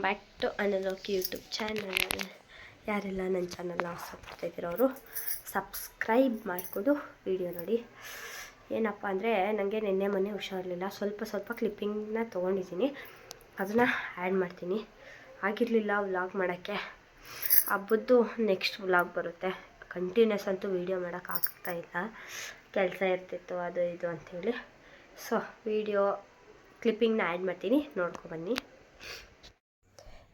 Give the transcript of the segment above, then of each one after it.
Back to another YouTube channel. ಯಾರೆಲ್ಲ ನನ್ನ ಚಾನಲ್ನ ಸಬ್ಸ್ಕ್ರೈಬ್ ಇದ್ದೀರೋ ಅವರು ಸಬ್ಸ್ಕ್ರೈಬ್ ಮಾಡಿಕೊಂಡು ವಿಡಿಯೋ ನೋಡಿ. ಏನಪ್ಪ ಅಂದರೆ ನನಗೆ ನಿನ್ನೆ ಮೊನ್ನೆ ಹುಷಾರಿರಲಿಲ್ಲ, ಸ್ವಲ್ಪ ಕ್ಲಿಪ್ಪಿಂಗ್ನ ತೊಗೊಂಡಿದ್ದೀನಿ, ಅದನ್ನು ಆ್ಯಡ್ ಮಾಡ್ತೀನಿ. ಆಗಿರಲಿಲ್ಲ ವ್ಲಾಗ್ ಮಾಡೋಕ್ಕೆ. ಹಬ್ಬದ್ದು ನೆಕ್ಸ್ಟ್ ವ್ಲಾಗ್ ಬರುತ್ತೆ. ಕಂಟಿನ್ಯೂಸ್ ಅಂತೂ ವೀಡಿಯೋ ಮಾಡೋಕ್ಕಾಗ್ತಾಯಿಲ್ಲ, ಕೆಲಸ ಇರ್ತಿತ್ತು ಅದು ಇದು ಅಂಥೇಳಿ. ಸೊ ವೀಡಿಯೋ ಕ್ಲಿಪ್ಪಿಂಗ್ನ ಆ್ಯಡ್ ಮಾಡ್ತೀನಿ, ನೋಡ್ಕೊಬನ್ನಿ.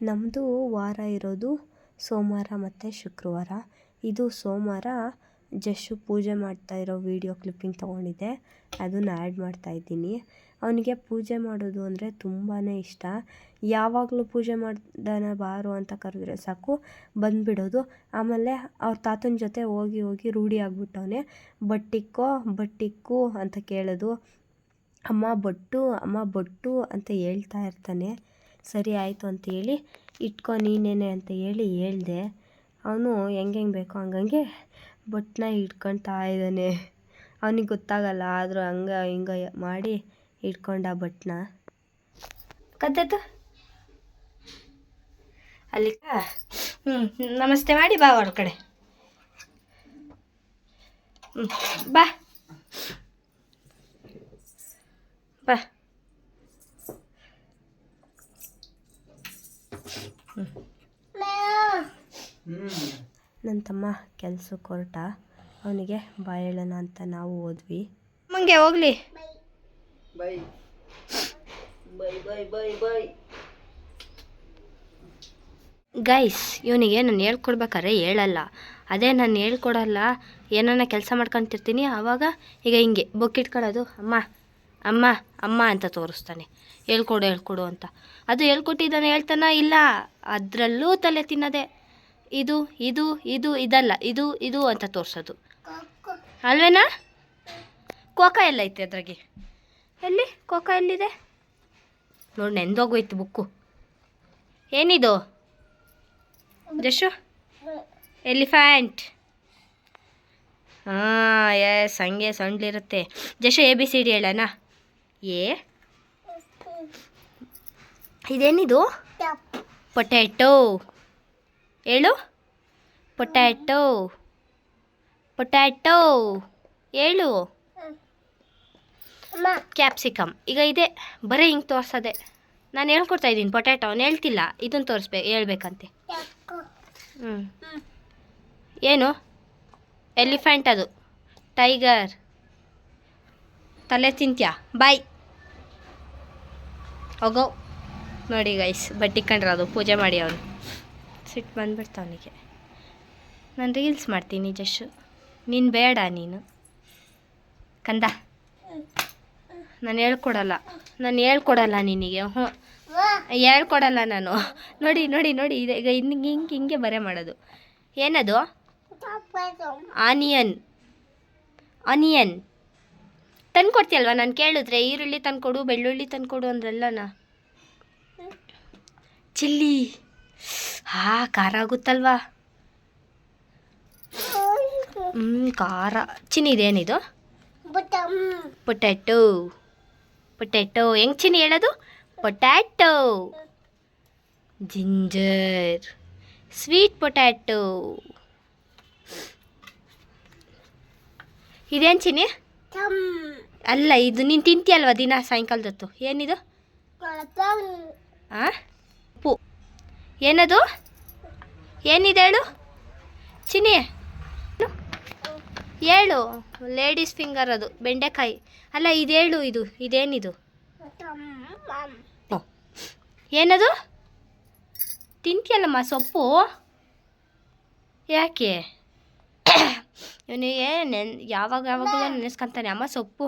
ನಮ್ಮದು ವಾರ ಇರೋದು ಸೋಮವಾರ ಮತ್ತು ಶುಕ್ರವಾರ. ಇದು ಸೋಮವಾರ ಜಸ್ಸು ಪೂಜೆ ಮಾಡ್ತಾಯಿರೋ ವೀಡಿಯೋ ಕ್ಲಿಪ್ಪಿಂಗ್ ತೊಗೊಂಡಿದ್ದೆ, ಅದನ್ನು ಆ್ಯಡ್ ಮಾಡ್ತಾಯಿದ್ದೀನಿ. ಅವನಿಗೆ ಪೂಜೆ ಮಾಡೋದು ಅಂದರೆ ತುಂಬಾ ಇಷ್ಟ. ಯಾವಾಗಲೂ ಪೂಜೆ ಮಾಡೋಣ ಬಾರು ಅಂತ ಕರೆದ್ರೆ ಸಾಕು ಬಂದುಬಿಡೋದು. ಆಮೇಲೆ ಅವ್ರ ತಾತನ ಜೊತೆ ಹೋಗಿ ರೂಢಿ ಆಗ್ಬಿಟ್ಟವನೇ. ಬಟ್ಟಿಕ್ಕು ಅಂತ ಕೇಳೋದು. ಅಮ್ಮ ಬೊಟ್ಟು ಅಂತ ಹೇಳ್ತಾ ಇರ್ತಾನೆ. ಸರಿ ಆಯಿತು ಅಂತೇಳಿ ಇಟ್ಕೊ ನೀನೇನೆ ಅಂತ ಹೇಳ್ದೆ. ಅವನು ಹೆಂಗೆ ಬೇಕೋ ಹಂಗಂಗೆ ಬೊಟ್ಟನ್ನ ಇಟ್ಕೊಳ್ತಾ ಇದ್ದಾನೆ. ಅವನಿಗೆ ಗೊತ್ತಾಗಲ್ಲ, ಆದರೂ ಹಿಂಗೆ ಮಾಡಿ ಇಟ್ಕೊಂಡ ಬೊಟ್ಟನ್ನ. ಕದ್ದದ್ದು ಅಲ್ಲಿ ನಮಸ್ತೆ ಮಾಡಿ ಬಾ ಹೊರಗಡೆ. ಬಾ ಬಾ. ನನ್ನ ತಮ್ಮ ಕೆಲ್ಸಕ್ಕೆ ಹೊರಟ, ಅವನಿಗೆ ಬಾಯ್ ಹೇಳೋಣ ಅಂತ ನಾವು ಹೋದ್ವಿ. ಮಂಗೆ ಹೋಗ್ಲಿ. Bye bye bye bye bye. Guys, ಇವನಿಗೆ ನಾನು ಹೇಳ್ಕೊಡ್ಬೇಕಾದ್ರೆ ಹೇಳಲ್ಲ. ಅದೇ ನಾನು ಹೇಳ್ಕೊಡಲ್ಲ, ಏನನ್ನ ಕೆಲಸ ಮಾಡ್ಕೊತಿರ್ತೀನಿ, ಆವಾಗ ಈಗ ಹಿಂಗೆ ಬೊಕ್ಕಿಟ್ಕೊಳ್ಳೋದು, ಅಮ್ಮ ಅಂತ ತೋರಿಸ್ತಾನೆ. ಹೇಳ್ಕೊಡು ಅಂತ. ಅದು ಹೇಳ್ಕೊಟ್ಟಿದ್ದಾನೆ ಹೇಳ್ತಾನ ಇಲ್ಲ, ಅದರಲ್ಲೂ ತಲೆ ತಿನ್ನೋದೆ. ಇದು ಇದಲ್ಲ, ಇದು ಅಂತ ತೋರಿಸೋದು ಅಲ್ವೇನಾ? ಕೋಕಾ ಎಲ್ಲ ಐತೆ ಅದ್ರಾಗೆ. ಎಲ್ಲಿ ಕೋಕಾ ಎಲ್ಲಿದೆ ನೋಡಿ, ನೆಂದೋಗೋಯ್ತು ಬುಕ್ಕು. ಏನಿದು ಜಶು? ಎಲಿಫ್ಯಾಂಟ್. ಎಸ್, ಹಂಗೆ ಸೊಂಡ್ಲಿರುತ್ತೆ. ಜಶು ABCD ಹೇಳೋಣ. ಇದೇನಿದು? ಪೊಟ್ಯಾಟೊ. ಹೇಳು. ಪೊಟ್ಯಾಟೊ ಹೇಳು. ಕ್ಯಾಪ್ಸಿಕಮ್. ಈಗ ಇದೆ ಬರೀ ಹಿಂಗೆ ತೋರಿಸೋದೆ. ನಾನು ಹೇಳ್ಕೊಡ್ತಾ ಇದ್ದೀನಿ ಪೊಟ್ಯಾಟೊ. ಅವ್ನು ಹೇಳ್ತಿಲ್ಲ, ಇದನ್ನು ಹೇಳ್ಬೇಕಂತೆ. ಏನು? ಎಲಿಫೆಂಟ್. ಅದು ಟೈಗರ್. ತಲೆ ತಿಂತ್ಯಾ? ಬಾಯ್ ಹೋಗೋ. ನೋಡಿ ಗೈಸ್, ಬಟ್ಟಿಕೊಂಡ್ರೆ ಅದು ಪೂಜೆ ಮಾಡಿ ಅವನು ಸಿಟ್ಟು ಬಂದ್ಬಿಡ್ತ ಅವನಿಗೆ. ನಾನು ರೀಲ್ಸ್ ಮಾಡ್ತೀನಿ ಜಶ್ಶು, ನೀನು ಬೇಡ. ನೀನು ಕಂದ, ನಾನು ಹೇಳ್ಕೊಡಲ್ಲ ನಿನಗೆ. ಹೇಳ್ಕೊಡಲ್ಲ ನಾನು. ನೋಡಿ ಈಗ ಹಿಂಗೆ ಬರೆ ಮಾಡೋದು. ಏನದು? ಆನಿಯನ್ ತಂದ್ಕೊಡ್ತೀಯಲ್ವ ನಾನು ಕೇಳಿದ್ರೆ? ಈರುಳ್ಳಿ ತಂದ್ಕೊಡು, ಬೆಳ್ಳುಳ್ಳಿ ತಂದ್ಕೊಡು ಅಂದ್ರಲ್ಲನಾ. ಚಿಲ್ಲಿ. ಖಾರ ಆಗುತ್ತಲ್ವಾ? ಖಾರ. ಚಿನ್ನಿ, ಇದೇನಿದು? ಪೊಟ್ಯಾಟೊ. ಹೆಂಗೆ ಚಿನ್ನಿ ಹೇಳೋದು? ಪೊಟ್ಯಾಟೊ. ಜಿಂಜರ್. Sweet potato. ಇದೇನು ಚಿನ್ನಿ? ಅಲ್ಲ, ಇದು ನೀನು ತಿಂತೀಯಲ್ವ ದಿನ ಸಾಯಂಕಾಲದತ್ತು. ಏನಿದು? ಉಪ್ಪು. ಏನದು? ಏನಿದೆ ಹೇಳು ಚಿನ್ನಿ, ಹೇಳು. ಲೇಡೀಸ್ ಫಿಂಗರ್ ಅದು, ಬೆಂಡೆಕಾಯಿ. ಅಲ್ಲ, ಇದೇಳು. ಇದೇನಿದು? ಏನದು? ತಿಂತೀಯಲ್ಲಮ್ಮ ಸೊಪ್ಪು. ಯಾಕೆ ಇವನಿಗೆ ಯಾವಾಗಲೂ ನೆನೆಸ್ಕೊಂತಾನೆ. ಅಮ್ಮ ಸೊಪ್ಪು,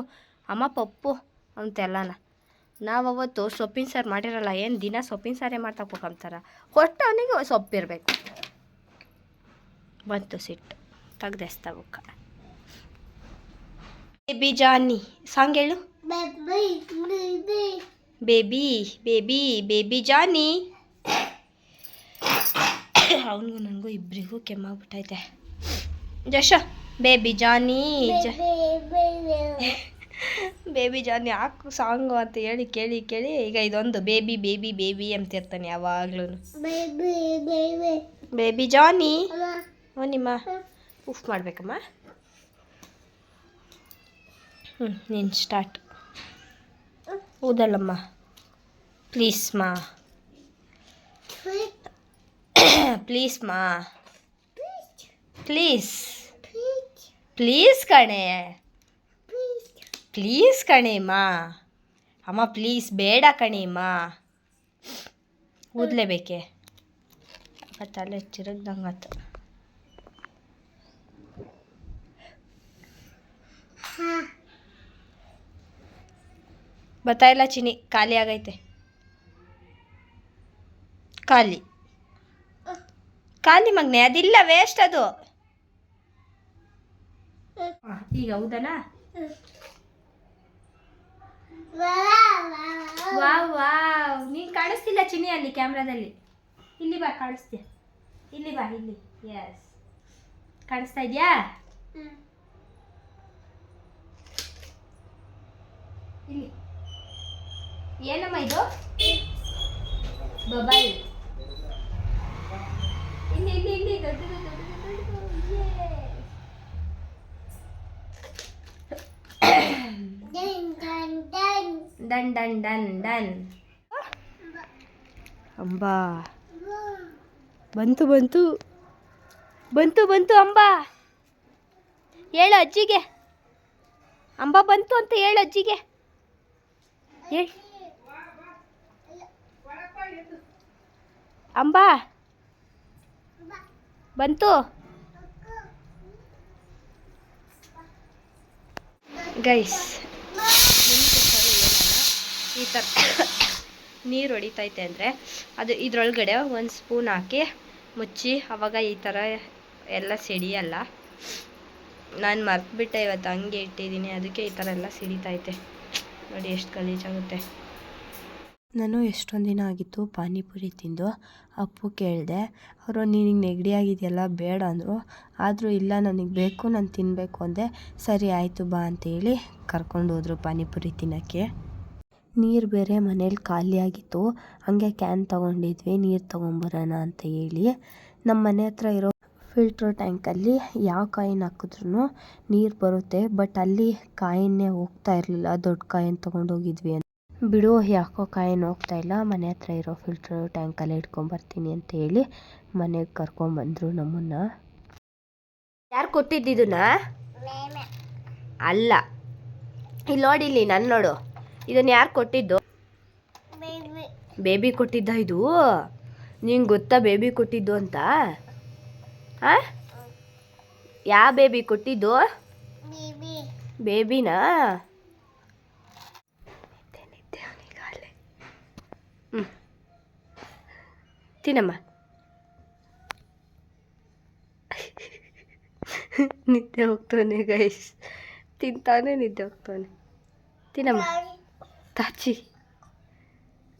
ಅಮ್ಮ ಪಪ್ಪು ಅಂತೆಲ್ಲನ. ನಾವು ಅವತ್ತು ಸೊಪ್ಪಿನ ಸಾರು ಮಾಡಿರಲ್ಲ, ಏನು ದಿನ ಸೊಪ್ಪಿನ ಸಾರೇ ಮಾಡ್ತಾಕೋಕಂತಾರ. ಕೊಟ್ಟು ಅವನಿಗೆ ಸೊಪ್ಪಿರಬೇಕು. ಬಂತು ಸಿಟ್ಟು, ತೆಗ್ದೆಸ್ತ ಬುಕ್ಕ. ಬೇಬಿ ಜಾನಿ ಸಾಂಗ್ ಹೇಳು. ಬೇಬಿ ಜಾನಿ. ಅವನಿಗೂ ನನಗೂ ಇಬ್ಬರಿಗೂ ಕೆಮ್ಮಾಗ್ಬಿಟ್ಟೈತೆ. ಜಶ ಬೇಬಿ ಜಾನಿ. ಬೇಬಿ ಜಾನ್ ಯಾಕೆ ಸಾಂಗು ಅಂತ ಹೇಳಿ ಕೇಳಿ ಕೇಳಿ ಈಗ ಇದೊಂದು ಬೇಬಿ ಬೇಬಿ ಬೇಬಿ ಅಂತ ಇರ್ತಾನೆ ಯಾವಾಗ್ಲೂ. ಬೇಬಿ ಜಾನಿ ನಿಮ್ಮ ಉಫ್ ಮಾಡ್ಬೇಕಮ್ಮ. ನೀನು ಸ್ಟಾರ್ಟ್. ಊದಲ್ಲಮ್ಮ ಪ್ಲೀಸ್ ಮಾ, ಪ್ಲೀಸ್ ಮಾ, ಪ್ಲೀಸ್ ಪ್ಲೀಸ್ ಕಣೆ, ಪ್ಲೀಸ್ ಕಣೇಮ್ಮ. ಅಮ್ಮ ಪ್ಲೀಸ್ ಬೇಡ ಕಣೇಮ್ಮ. ಊದಲೇಬೇಕೆ ತಲೆ ಚಿರಗ್ದಂಗಾತು. ಬತ್ತಾಯಿಲ್ಲ ಚಿನಿ, ಖಾಲಿ ಆಗೈತೆ. ಖಾಲಿ ಖಾಲಿ ಮಗ್ನೆ, ಅದಿಲ್ಲ ವೇಸ್ಟ್ ಅದು. ಈಗ ಹೌದನಾ? ವಾವ್ ವಾವ್, ನೀನು ಕಾಣಿಸ್ತಿಲ್ಲ ಚಿನಿ ಅಲ್ಲಿ ಕ್ಯಾಮ್ರಾದಲ್ಲಿ. ಇಲ್ಲಿ ಬಾ, ಕಾಣಿಸ್ತೀಯ. ಇಲ್ಲಿ ಬಾ, ಇಲ್ಲಿ. ಎಸ್, ಕಾಣಿಸ್ತಾ ಇದೆಯಾ? ಇಲ್ಲಿ ಏನಮ್ಮ ಇದು? ಬಬಲ್. ಇಲ್ಲಿ ಇಲ್ಲಿ ಇಲ್ಲಿ ದೊಡ್ಡದು ದೊಡ್ಡದು ದೊಡ್ಡದು. ಡನ್ ಡನ್ ಡನ್ ಡನ್. ಅಂಬಾ ಬಂತು ಬಂತು ಬಂತು ಬಂತು ಅಂಬಾ. ಹೇಳು ಅಜ್ಜಿಗೆ, ಅಂಬಾ ಬಂತು ಅಂತ ಹೇಳು ಅಜ್ಜಿಗೆ. ಹೇಳಿ ಅಂಬಾ ಬಂತು. ಗೈಸ್ ಈ ಥರ ನೀರು ಹೊಡಿತೈತೆ ಅಂದರೆ ಅದು ಇದ್ರೊಳಗಡೆ ಒಂದು ಸ್ಪೂನ್ ಹಾಕಿ ಮುಚ್ಚಿ, ಆವಾಗ ಈ ಥರ ಎಲ್ಲ ಸಿಡಿಯಲ್ಲ. ನಾನು ಮರ್ತುಬಿಟ್ಟೆ ಇವತ್ತು, ಹಂಗೆ ಇಟ್ಟಿದ್ದೀನಿ, ಅದಕ್ಕೆ ಈ ಥರ ಎಲ್ಲ ಸಿಡಿತೈತೆ. ನೋಡಿ ಎಷ್ಟು ಗಲೀಜಾಗುತ್ತೆ. ನಾನು ಎಷ್ಟೊಂದು ದಿನ ಆಗಿತ್ತು ಪಾನಿಪುರಿ ತಿಂದು. ಅಪ್ಪು ಕೇಳಿದೆ, ಅವರು ನಿನಗೆ ನೆಗಡಿ ಆಗಿದೆಯಲ್ಲ ಬೇಡ ಅಂದರು. ಆದರೂ ಇಲ್ಲ ನನಗೆ ಬೇಕು, ನಾನು ತಿನ್ನಬೇಕು ಅಂದೆ. ಸರಿ ಆಯಿತು ಬಾ ಅಂತೇಳಿ ಕರ್ಕೊಂಡು ಹೋದರು ಪಾನಿಪುರಿ ತಿನ್ನೋಕ್ಕೆ. ನೀರು ಬೇರೆ ಮನೇಲಿ ಖಾಲಿಯಾಗಿತ್ತು, ಹಾಗೆ ಕ್ಯಾನ್ ತೊಗೊಂಡಿದ್ವಿ ನೀರು ತೊಗೊಂಬರೋಣ ಅಂತ ಹೇಳಿ. ನಮ್ಮ ಮನೆ ಹತ್ರ ಇರೋ ಫಿಲ್ಟ್ರ್ ಟ್ಯಾಂಕಲ್ಲಿ ಯಾವ ಕಾಯಿನ ಹಾಕಿದ್ರೂ ನೀರು ಬರುತ್ತೆ. ಬಟ್ ಅಲ್ಲಿ ಕಾಯಿನ್ನೇ ಹೋಗ್ತಾ ಇರಲಿಲ್ಲ, ದೊಡ್ಡ ಕಾಯಿನ ತೊಗೊಂಡೋಗಿದ್ವಿ ಅಂತ. ಬಿಡು ಯಾಕೋ ಕಾಯಿನ ಹೋಗ್ತಾ ಇಲ್ಲ, ಮನೆ ಹತ್ರ ಇರೋ ಫಿಲ್ಟ್ರ್ ಟ್ಯಾಂಕಲ್ಲೇ ಇಟ್ಕೊಂಬರ್ತೀನಿ ಅಂತ ಹೇಳಿ ಮನೆಗೆ ಕರ್ಕೊಂಬಂದರು ನಮ್ಮನ್ನು. ಯಾರು ಕೊಟ್ಟಿದ್ದಿದ್ದನ್ನ? ಅಲ್ಲ, ಇಲ್ಲಿ ನೋಡಿ, ಇಲ್ಲಿ ನಾನು ನೋಡು, ಇದನ್ನು ಯಾರು ಕೊಟ್ಟಿದ್ದು? ಬೇಬಿ ಕೊಟ್ಟಿದ್ದ ಇದು? ನಿಂಗೆ ಗೊತ್ತಾ ಬೇಬಿ ಕೊಟ್ಟಿದ್ದು ಅಂತ? ಹಾಂ, ಯಾವ ಬೇಬಿ ಕೊಟ್ಟಿದ್ದು? ಬೇಬಿನಾ? ತಿನ್ನಮ್ಮ. ನಿದ್ದೆ ಹೋಗ್ತಾನೆ ಗೈಸ್, ತಿಂತಾನೆ ನಿದ್ದೆ ಹೋಗ್ತಾನೆ. ತಿನ್ನಮ್ಮ, ತಾಚಿ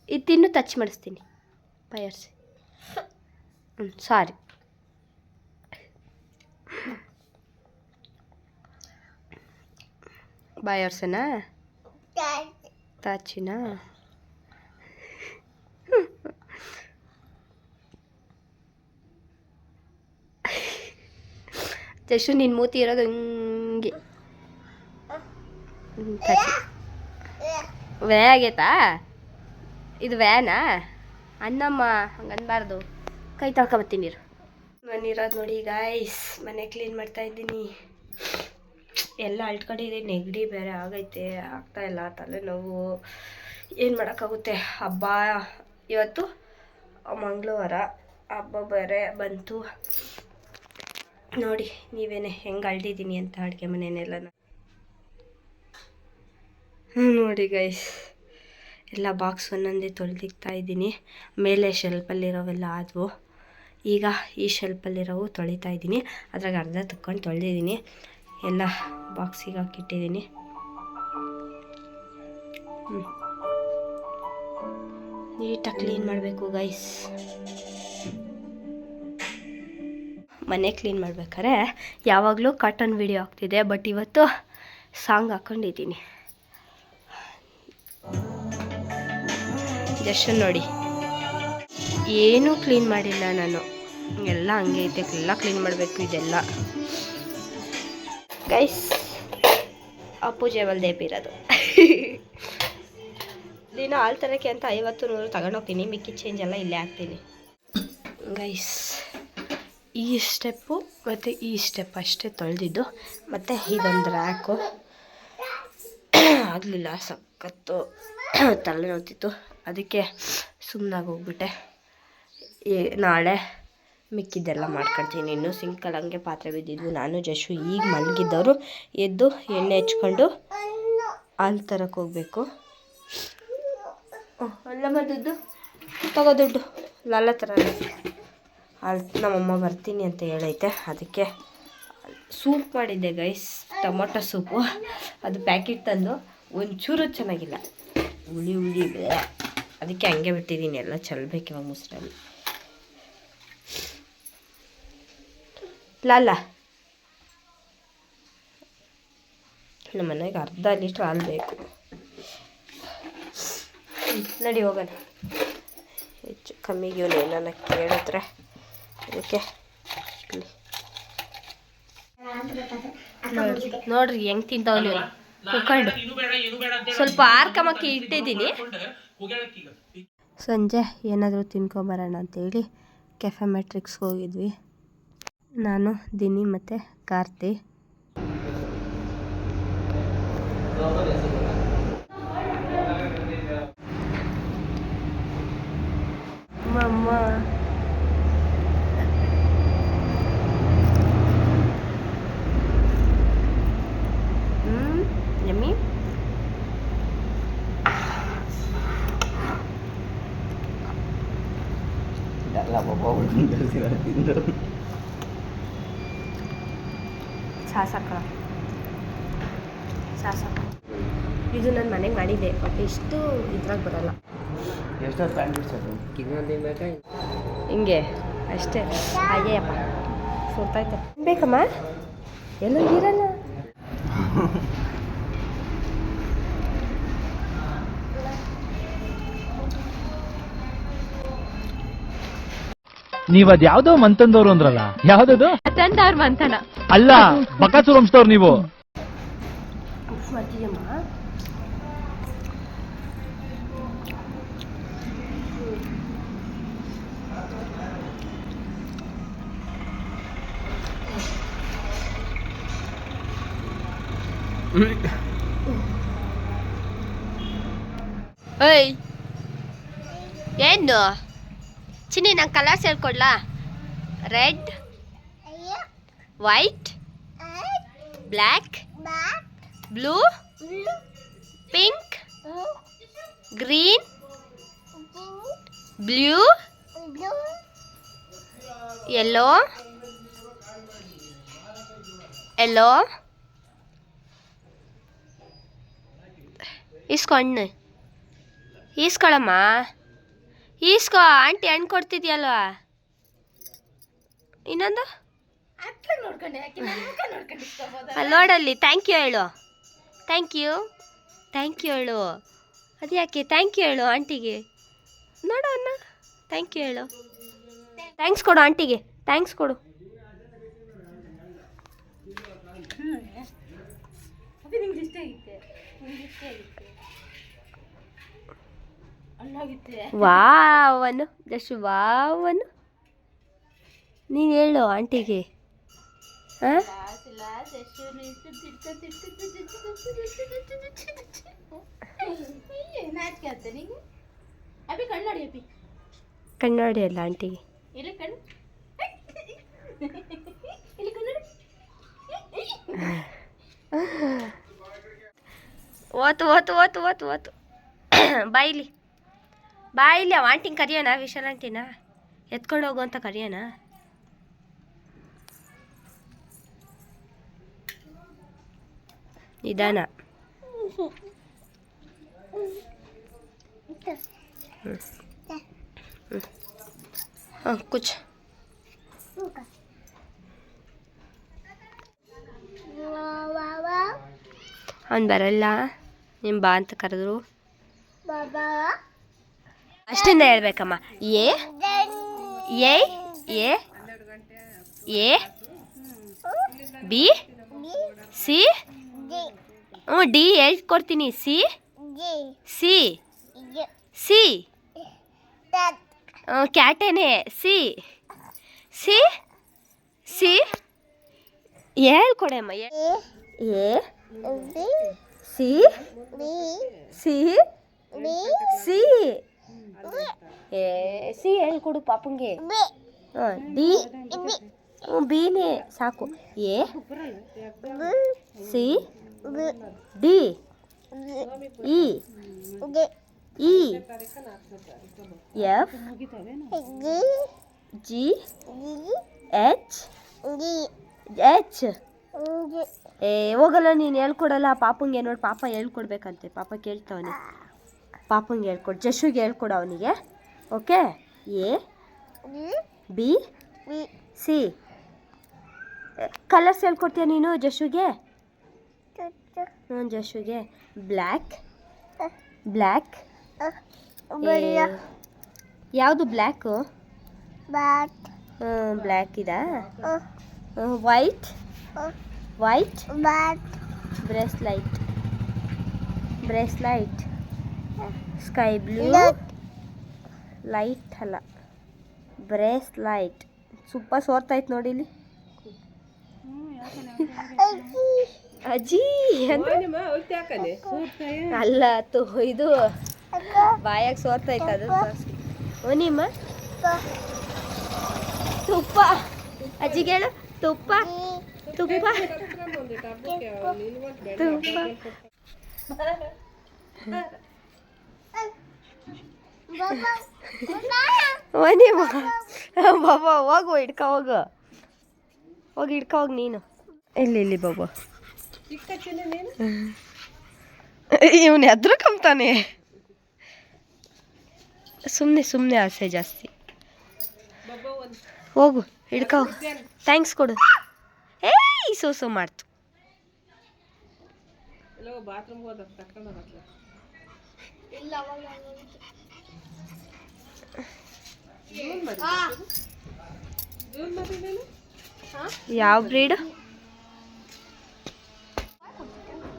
ಇದು ತಿನ್ನು, ಟಚ್ ಮಾಡಿಸ್ತೀನಿ ಪಯರ್ಸಿ. ಸಾರಿ. ಬಾಯರ್ಸನಾ ತಾಚಿನಾ? ಜಸ್ಟ್ ನಿನ್ನ ಮೂತಿ ಇರೋದು ಹಂಗೆ. ವ್ಯಾ ಆಗೈತಾ? ಇದು ವ್ಯಾನಾ? ಅನ್ನಮ್ಮ ಹಂಗೆ ಅನ್ಬಾರ್ದು. ಕೈ ತೊಳ್ಕೊಬತ್ತೀನಿ ನೀರು. ನಾನು ಇರೋದು ನೋಡಿ ಗಾಯ್ಸ್, ಮನೆ ಕ್ಲೀನ್ ಮಾಡ್ತಾ ಇದ್ದೀನಿ. ಎಲ್ಲ ಅಳ್ಕೊಂಡಿದ್ದೀನಿ, ನೆಗಡಿ ಬೇರೆ ಆಗೈತೆ, ಆಗ್ತಾಯಿಲ್ಲ, ತಲೆನೋವು. ಏನು ಮಾಡೋಕ್ಕಾಗುತ್ತೆ. ಹಬ್ಬ ಇವತ್ತು ಮಂಗಳವಾರ, ಹಬ್ಬ ಬೇರೆ ಬಂತು. ನೋಡಿ ನೀವೇನೆ ಹೆಂಗೆ ಅಳ್ದಿದ್ದೀನಿ ಅಂತ ಅಡುಗೆ ಮನೆಯೆಲ್ಲ. ನೋಡಿ ಗೈಸ್, ಎಲ್ಲ ಬಾಕ್ಸ್ ಒಂದೊಂದೇ ತೊಳೆದಿಕ್ತಾ ಇದ್ದೀನಿ. ಮೇಲೆ ಶೆಲ್ಪಲ್ಲಿರೋವೆಲ್ಲ ಆದವು. ಈಗ ಈ ಶೆಲ್ಪಲ್ಲಿರೋವು ತೊಳಿತಾ ಇದ್ದೀನಿ. ಅದ್ರಾಗ ಅರ್ಧ ತಕ್ಕೊಂಡು ತೊಳೆದಿದ್ದೀನಿ, ಎಲ್ಲ ಬಾಕ್ಸಿಗೆ ಹಾಕಿಟ್ಟಿದ್ದೀನಿ. ನೀಟಾಗಿ ಕ್ಲೀನ್ ಮಾಡಬೇಕು ಗೈಸ್. ಮನೆ ಕ್ಲೀನ್ ಮಾಡ್ಬೇಕಾದ್ರೆ ಯಾವಾಗಲೂ ಕಾಟನ್ ವಿಡಿಯೋ ಆಗ್ತಿದೆ, ಬಟ್ ಇವತ್ತು ಸಾಂಗ್ ಹಾಕ್ಕೊಂಡಿದ್ದೀನಿ. ಜಸ್ಟ್ ನೋಡಿ, ಏನೂ ಕ್ಲೀನ್ ಮಾಡಿಲ್ಲ ನಾನು, ಎಲ್ಲ ಹಂಗೆ ಐತೆ. ಎಲ್ಲ ಕ್ಲೀನ್ ಮಾಡಬೇಕು ಇದೆಲ್ಲ ಗೈಸ್. ಪೂಜೆ ಬಲ್ದೆ ಇರೋದು ದಿನ ಹಾಲು ತರೋಕ್ಕೆ ಅಂತ 50-100 ತಗೊಂಡೋಗ್ತೀನಿ. ಮಿಕ್ಕಿ ಚೇಂಜ್ ಎಲ್ಲ ಇಲ್ಲೇ ಹಾಕ್ತೀನಿ ಗೈಸ್. ಈ ಸ್ಟೆಪ್ಪು ಮತ್ತು ಈ ಸ್ಟೆಪ್ ಅಷ್ಟೇ ತೊಳೆದಿದ್ದು. ಮತ್ತು ಇದೊಂದು ರ್ಯಾಕು ಆಗಲಿಲ್ಲ, ಸಖತ್ತು ತಲೆನೋತಿತ್ತು, ಅದಕ್ಕೆ ಸುಮ್ಮನಾಗಿ ಹೋಗ್ಬಿಟ್ಟೆ. ನಾಳೆ ಮಿಕ್ಕಿದ್ದೆಲ್ಲ ಮಾಡ್ಕೊಳ್ತೀನಿ. ಇನ್ನು ಸಿಂಕಲ್ಲಿ ಹಂಗೆ ಪಾತ್ರೆ ಬಿದ್ದಿದ್ವು. ನಾನು ಜಶು ಈಗ ಮಲಗಿದ್ದವರು ಎದ್ದು ಎಣ್ಣೆ ಹಚ್ಕೊಂಡು ಹಾಲು ತರಕ್ಕೆ ಹೋಗ್ಬೇಕು. ಅಲ್ಲಮ್ಮ ದುಡ್ಡು ತಗೋ, ದುಡ್ಡು ಲಾಲ ಥರ ಹಾಲು. ನಮ್ಮಮ್ಮ ಬರ್ತೀನಿ ಅಂತ ಹೇಳೈತೆ, ಅದಕ್ಕೆ ಸೂಪ್ ಮಾಡಿದ್ದೆ ಗೈಸ್, ಟೊಮೊಟೊ ಸೂಪು. ಅದು ಪ್ಯಾಕೆಟ್ ತಂದು ಒಂಚೂರು ಚೆನ್ನಾಗಿಲ್ಲ, ಹುಳಿ ಹುಳಿ, ಅದಕ್ಕೆ ಹಂಗೆ ಬಿಟ್ಟಿದ್ದೀನಿ. ಎಲ್ಲ ಚೆಲ್ಬೇಕು ಇವಾಗ ಮೊಸರಲ್ಲಿ. ಲಾಲ ನಮ್ಮ ಮನೆಗೆ ಅರ್ಧ ಲೀಟ್ರ್ ಹಾಲು ಬೇಕು. ನಡಿ ಹೋಗೋಣ. ಹೆಚ್ಚು ಕಮ್ಮಿಗೆ ಇವನು ಏನಾನ ಕೇಳಿದ್ರೆ ಅದಕ್ಕೆ ನೋಡ್ರಿ ಹೆಂಗೆ ತಿಂತಾವಲ್ಲಿ ಕುಕ್ಕಂಡು. ಸ್ವಲ್ಪ ಆರ್ಕಮಕ್ಕೆ ಇಟ್ಟಿದ್ದೀನಿ. ಸಂಜೆ ಏನಾದರೂ ತಿನ್ಕೊಂಬರೋಣ ಅಂತೇಳಿ ಕೆಫೆ ಮೆಟ್ರಿಕ್ಸ್ಗೆ ಹೋಗಿದ್ವಿ. ನಾನು, ದಿನಿ ಮತ್ತು ಕಾರ್ತಿ. ಮಮ್ಮ ಯಮ್ಮಿ. ಸಾಸಾಕ ಇದು ನನ್ನ ಮನೆಗೆ ಮಾಡಿದ್ದೆ, ಬಟ್ ಇಷ್ಟು ಇದ್ರಾಗ ಬರಲ್ಲ. ಹಿಂಗೆ ಅಷ್ಟೇ. ಅಯ್ಯಪ್ಪ ಸುತ್ತಾಯ್ತು. ಬೇಕಮ್ಮ, ಎಲ್ಲ ಇರಲ್ಲ. ನೀವ್ ಅದ್ ಯಾವ್ದೋ ಮಂತಂದವ್ರು ಅಂದ್ರಲ್ಲ, ಯಾವ್ದದು? ತಂದವ್ರ ಮಂತನ ಅಲ್ಲ, ಬಕಾಸೂರ್ ವಂಶದವ್ರು ನೀವು. ಏಯ್ ಏನು ಚಿನ್ನಿ, ನಂಗೆ ಕಲರ್ಸ್ ಹೇಳ್ಕೊಡ್ಲಾ? Red, white, black, blue, pink, green, blue, yellow, ಇಸ್ಕೊಂಡು ಈಸ್ಕೊಳಮ್ಮ, ಈಸ್ಕೊ. ಆಂಟಿ ಹಣ್ಣು ಕೊಡ್ತಿದ್ಯಲ್ವಾ? ಇನ್ನೊಂದು ಅಲ್ಲಿ ನೋಡಲ್ಲಿ. ಥ್ಯಾಂಕ್ ಯು ಹೇಳು, ಥ್ಯಾಂಕ್ ಯು ಹೇಳು. ಅದು ಯಾಕೆ ಥ್ಯಾಂಕ್ ಯು ಹೇಳು ಆಂಟಿಗೆ? ನೋಡು ಅನ್ನ, ಥ್ಯಾಂಕ್ ಯು ಹೇಳು. ಥ್ಯಾಂಕ್ಸ್ ಕೊಡು ಆಂಟಿಗೆ, ಥ್ಯಾಂಕ್ಸ್ ಕೊಡು. ವಾವನು ಜಸ್ಟ್ ವಾವನು. ನೀನು ಹೇಳು ಆಂಟಿಗೆ. ಕಣ್ಣಾಡಿ ಅಲ್ಲ ಆಂಟಿಗೆ. ಓತು ಓತು ಓತು ಓತು ಓತು. ಬಾಯಿಲಿ ಬಾಯಿಲಿ. ಅವ ಆಂಟಿಂಗ್ ಕರಿಯೋಣ, ವಿಶಾಲ್ ಆಂಟಿನ ಎತ್ಕೊಂಡು ಹೋಗು ಅಂತ ಕರಿಯೋಣ. ನಿಧಾನ. ಹಾಂ ಕುಚ್. ಅವ್ನು ಬರಲ್ಲ, ನಿಮ್ಮ ಬಾ ಅಂತ ಕರೆದ್ರು. ಅಷ್ಟನ್ನೇ ಹೇಳ್ಬೇಕಮ್ಮ. A A A A B C. D ಹೇಳ್ಕೊಡ್ತೀನಿ. ಸಿ ಸಿ ಸಿ ಕ್ಯಾಟೇನೆ. ಸಿ ಸಿ ಸಿ ಹೇಳ್ಕೊಡಮ್ಮ. A C C C A C ಹೇಳ್ಕೊಡು ಪಾಪಂಗೆ. ಡಿ ಬಿನೇ ಸಾಕು. A C D E E F G H H. ಹೋಗಲ್ಲ, ನೀನು ಹೇಳ್ಕೊಡಲ್ಲ ಪಾಪಂಗೆ. ನೋಡಿ, ಪಾಪ ಹೇಳ್ಕೊಡ್ಬೇಕಂತೆ. ಪಾಪ ಕೇಳ್ತಾವನೆ. ಪಾಪಂಗೆ ಹೇಳ್ಕೊಡು. ಜಶುಗೆ ಹೇಳ್ಕೊಡು ಅವನಿಗೆ. Okay. A B C. Colours ಹೇಳ್ಕೊಡ್ತೀಯ ನೀನು ಜಶುಗೆ? ಜಶುಗೆ ಬ್ಲ್ಯಾಕ್ ಬ್ಲ್ಯಾಕ್. ಯಾವುದು ಬ್ಲ್ಯಾಕು? ಬ್ಲ್ಯಾಕ್ ಇದಾ? White white bracelet bracelet. Sky blue light ಅಲ್ಲ, ಬ್ರೇಸ್ಲೈಟ್. ಸೂಪರ್ ಸೋರ್ತಾಯ್ತು ನೋಡಿ ಇಲ್ಲಿ. ಅಜ್ಜಿ ಅಲ್ಲ ಇದು ಬಾಯಾಗ ಸೋರ್ತೈತೆ. ಅದು ಓನಿಮ್ಮ ತುಪ್ಪ. ಅಜ್ಜಿಗೆ ಹೇಳು ತುಪ್ಪ ತುಪ್ಪ ತುಪ್ಪ. ಓನಿಮ್ಮ ಬಾಬಾ ಹೋಗು, ಹಿಡ್ಕೊ ಹೋಗು. ಹೋಗಿ ಹಿಡ್ಕೊ ಹೋಗಿ ನೀನು. ಇಲ್ಲಿ ಬಾಬಾ. ಇವನು ಎದ್ರಕಂತಾನೆ. ಸುಮ್ಮನೆ ಆಸೆ ಜಾಸ್ತಿ. ಹೋಗು ಹಿಡ್ಕೊ. ಥ್ಯಾಂಕ್ಸ್ ಕೊಡು. ಸೋಸೋ ಮಾಡ್ತು. ಯಾವ ಬ್ರೀಡ್?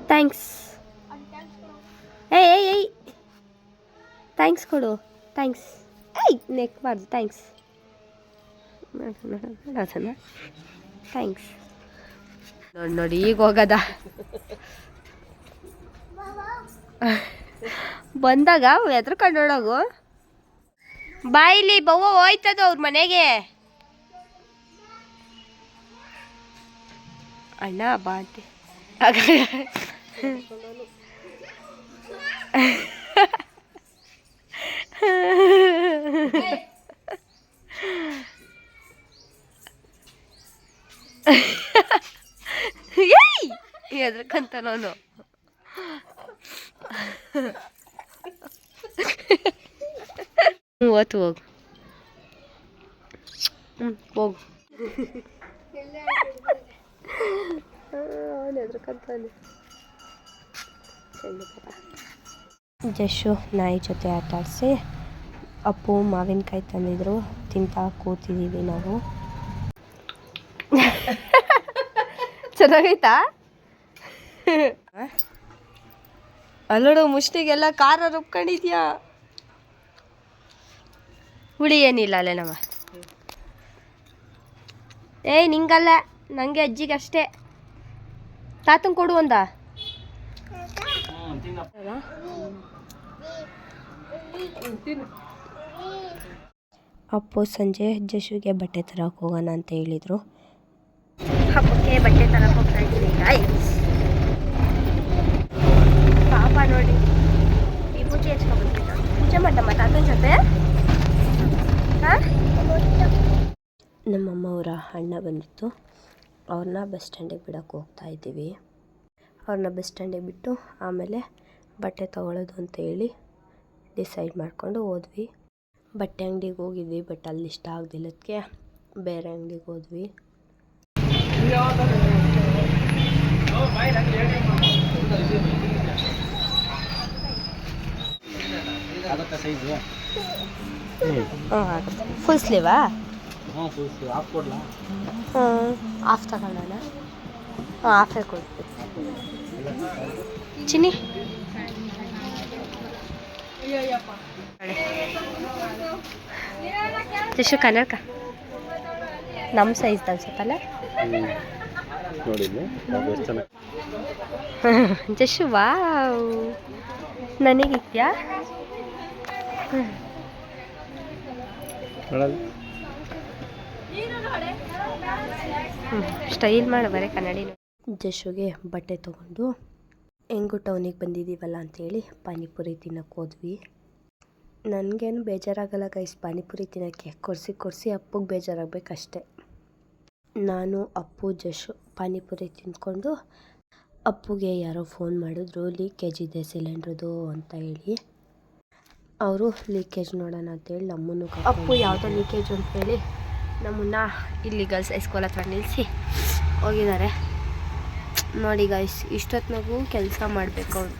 ಥ್ಯಾಂಕ್ಸ್. ಏಯ್ ಥ್ಯಾಂಕ್ಸ್ ಕೊಡು. ಥ್ಯಾಂಕ್ಸ್. ನೆಕ್ಬಾರ್ದು. ಥ್ಯಾಂಕ್ಸ್. ಅದನ್ನ ಥ್ಯಾಂಕ್ಸ್. ನೋಡಿ ಈಗ ಹೋಗದ. ಬಂದಾಗ ಎದ್ರಕೊಂಡು ನೋಡೋಗು. ಬಾಯಿಲಿ ಬವ್ವ ಹೋಯ್ತದ ಅವ್ರ ಮನೆಗೆ. ಅಣ್ಣ ಬಾ ಅಂತೆ. ಎದ್ರಕಂತ ನಾನು. ಓತು ಹೋಗು. ಹೋಗು. ಅವನು ಎದ್ರಕಂತಾನೆ. ಜಶು ನಾಯಿ ಜೊತೆ ಆಟ ಆಡಿಸಿ ಅಪ್ಪು ಮಾವಿನಕಾಯಿ ತಂದಿದ್ರು. ತಿಂತಾ ಕೂತಿದ್ದೀವಿ ನಾವು. ಚೆನ್ನಾಗೈತಾ? ಅಲ್ಲೋಡು, ಮುಷ್ಟಿಗೆಲ್ಲ ಖಾರ ರುಬ್ಕೊಂಡಿದ್ಯಾ. ಹುಳಿ ಏನಿಲ್ಲ ಅಲ್ಲೇ ನಮ್ಮ. ನಿಂಗಲ್ಲ, ನನಗೆ ಅಜ್ಜಿಗೆ ಅಷ್ಟೇ. ತಾತಂಗೆ ಕೊಡು ಒಂದ. ಅಪ್ಪು ಸಂಜೆ ಜಶುಗೆ ಬಟ್ಟೆ ತರಕ್ಕೆ ಹೋಗೋಣ ಅಂತ ಹೇಳಿದರು. ಹಬ್ಬಕ್ಕೆ ಬಟ್ಟೆ ತರಕ್ಕೆ ಹೋಗ್ತಾ ಇದ್ದೀನಿ. ಪಾಪ ನೋಡಿ, ವಿಭೂತಿ ಹಚ್ಕೊಬಿಟ್ಟಿದ್ದ. ಪೂಜೆ ಮಾಡಮ್ಮ ತಾತನ ಜೊತೆ. ನಮ್ಮಮ್ಮ ಅವರ ಅಣ್ಣ ಬಂದಿತ್ತು. ಅವ್ರನ್ನ ಬಸ್ ಸ್ಟ್ಯಾಂಡಿಗೆ ಬಿಡೋಕ್ಕೆ ಹೋಗ್ತಾ ಇದ್ದೀವಿ. ಅವ್ರನ್ನ ಬಸ್ ಸ್ಟ್ಯಾಂಡಿಗೆ ಬಿಟ್ಟು ಆಮೇಲೆ ಬಟ್ಟೆ ತೊಗೊಳ್ಳೋದು ಅಂತ ಹೇಳಿ ಡಿಸೈಡ್ ಮಾಡಿಕೊಂಡು ಹೋದ್ವಿ. ಬಟ್ಟೆ ಅಂಗಡಿಗೆ ಹೋಗಿದ್ವಿ, ಬಟ್ ಅಲ್ಲಿ ಇಷ್ಟ ಆಗದಿಲ್ಲದಕ್ಕೆ ಬೇರೆ ಅಂಗಡಿಗೆ ಹೋದ್ವಿ. ಆಗುತ್ತಾ ಸೈಜು? ಹ್ಞೂ ಆಗುತ್ತೆ. ಫುಲ್ ಸ್ಲೀವಾ? ಹಾಂ ಫುಲ್ ಸ್ಲೀವ್. ಆಫ್ ಕೊಡಲಾ? ಹ್ಞೂ ಆಫ್ ತಗೊಳ್ಳೋಣ. ಹಾಂ ಆಫೇ ಕೊಡ್ಬೇಕು. ಚಿನ್ನಿ ಜಶು ಕನಕ ನಮ್ಮ ಸೈಜ್ ಅನ್ಸುತ್ತಲ್ಲ. ನೋಡಿದ್ದೆ ಎಷ್ಟು ಚೆನ್ನಾಗಿ ಜಶು ವಾವ್ ನನಗಿದ್ಯಾ? ನೋಡಲ್ಲ ಸ್ಟೈಲ್ ಮಾಡು ಬರೀ ಕನ್ನಡಿ. ಜಶುಗೆ ಬಟ್ಟೆ ತೊಗೊಂಡು ಹೆಂಗು ಟೌನಿಗೆ ಬಂದಿದ್ದೀವಲ್ಲ ಅಂಥೇಳಿ ಪಾನಿಪುರಿ ತಿನ್ನೋಕೆ ಹೋದ್ವಿ. ನನಗೇನು ಬೇಜಾರಾಗಲ್ಲ ಗೈಸ್, ಪಾನಿಪುರಿ ತಿನ್ನೋಕ್ಕೆ ಕೊಡಿಸಿ ಅಪ್ಪಗೆ ಬೇಜಾರಾಗಬೇಕಷ್ಟೆ. ನಾನು ಅಪ್ಪು ಜಶು ಪಾನಿಪುರಿ ತಿಂದ್ಕೊಂಡು ಅಪ್ಪುಗೆ ಯಾರೋ ಫೋನ್ ಮಾಡಿದ್ರು ಲೀಕೇಜ್ ಇದೆ ಸಿಲಿಂಡ್ರದು ಅಂತ ಹೇಳಿ. ಅವರು ಲೀಕೇಜ್ ನೋಡೋಣ ಅಂತೇಳಿ ನಮ್ಮನ್ನು ಅಪ್ಪು ಯಾವುದೋ ಲೀಕೇಜ್ ಅಂತೇಳಿ ನಮ್ಮನ್ನು ಇಲ್ಲಿ ಗರ್ಲ್ಸ್ ಹೈಸ್ಕೂಲ್ ಹತ್ರ ನಿಲ್ಲಿಸಿ ಹೋಗಿದ್ದಾರೆ. ನೋಡಿ ಗೈಸ್, ಇಷ್ಟೊತ್ತಿನಾಗೂ ಕೆಲಸ ಮಾಡಬೇಕು ಅವನು.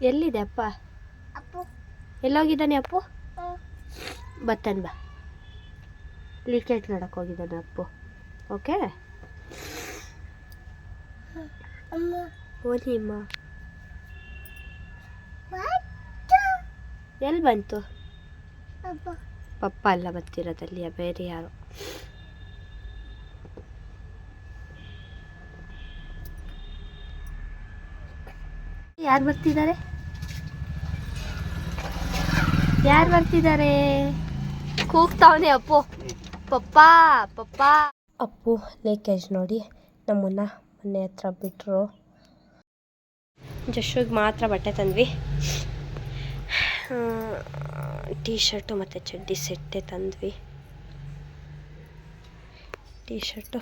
ಎಲ್ಲಿದೆ ಅಪ್ಪ? ಎಲ್ಲೋಗಿದ್ದಾನೆ ಅಪ್ಪು? ಬತ್ತನ್ ಬಾ, ಲೀಕೇಜ್ ನೋಡಕ್ಕೆ ಹೋಗಿದ್ದಾನೆ ಅಪ್ಪು. ಓಕೆ ಓದಿ ಅಮ್ಮ. ಎಲ್ಲಿ ಬಂತು? ಪಪ್ಪ ಅಲ್ಲ ಬರ್ತಿರೋದಲ್ಲಿ, ಬೇರೆ ಯಾರು. ಯಾರು ಬರ್ತಿದ್ದಾರೆ? ಕೂಗ್ತಾವನೆ ಅಪ್ಪು, ಪಪ್ಪ ಪಪ್ಪ. ಅಪ್ಪು ಲೀಕೇಜ್ ನೋಡಿ ನಮ್ಮನ್ನ ಮನೆ ಹತ್ರ ಬಿಟ್ಟರು. ಜಶುಗೆ ಮಾತ್ರ ಬಟ್ಟೆ ತಂದ್ವಿ. ಟೀ ಶರ್ಟು ಮತ್ತು ಚಡ್ಡಿ ಸೆಟ್ಟೆ ತಂದ್ವಿ. ಟೀ ಶರ್ಟು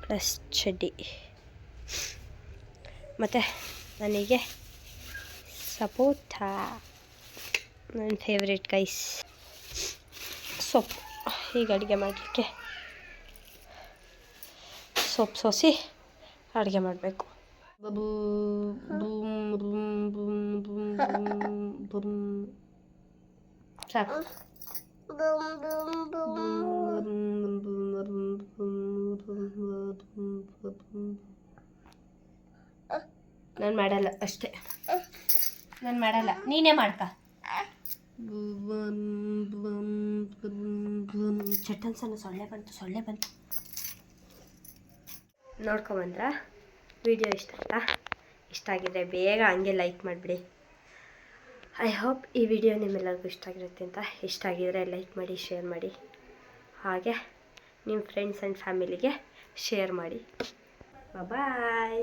ಪ್ಲಸ್ ಚಡ್ಡಿ. ಮತ್ತು ನನಗೆ ಸಪೋಟ, ನನ್ನ ಫೇವ್ರೇಟ್ ಗೈಸ್. ಸೊಪ್ಪು ಈಗ ಅಡುಗೆ ಮಾಡಲಿಕ್ಕೆ ಸೊಪ್ಪು ಸೋಸಿ ಅಡುಗೆ ಮಾಡಬೇಕು. ಸಾಕು. ನಾನು ಮಾಡಲ್ಲ ಅಷ್ಟೇ, ನಾನು ಮಾಡಲ್ಲ, ನೀನೇ ಮಾಡ್ಕ. ಚಟ್ಟನ್ಸನ ಸೊಳ್ಳೆ ಬಂತು. ನೋಡ್ಕೊಂಬಂದ್ರ ವಿಡಿಯೋ ಇಷ್ಟ ಆಗಿದ್ರೆ ಬೇಗ ಹಂಗೆ ಲೈಕ್ ಮಾಡಿಬಿಡಿ. ಐ ಹೋಪ್ ಈ ವಿಡಿಯೋ ನಿಮ್ಮೆಲ್ಲರಿಗೂ ಇಷ್ಟ ಆಗಿರುತ್ತೆ ಅಂತ. ಇಷ್ಟ ಆಗಿದ್ರೆ ಲೈಕ್ ಮಾಡಿ, ಶೇರ್ ಮಾಡಿ, ಹಾಗೆ ನಿಮ್ಮ ಫ್ರೆಂಡ್ಸ್ ಆ್ಯಂಡ್ ಫ್ಯಾಮಿಲಿಗೆ ಶೇರ್ ಮಾಡಿ. ಬಾಯ್.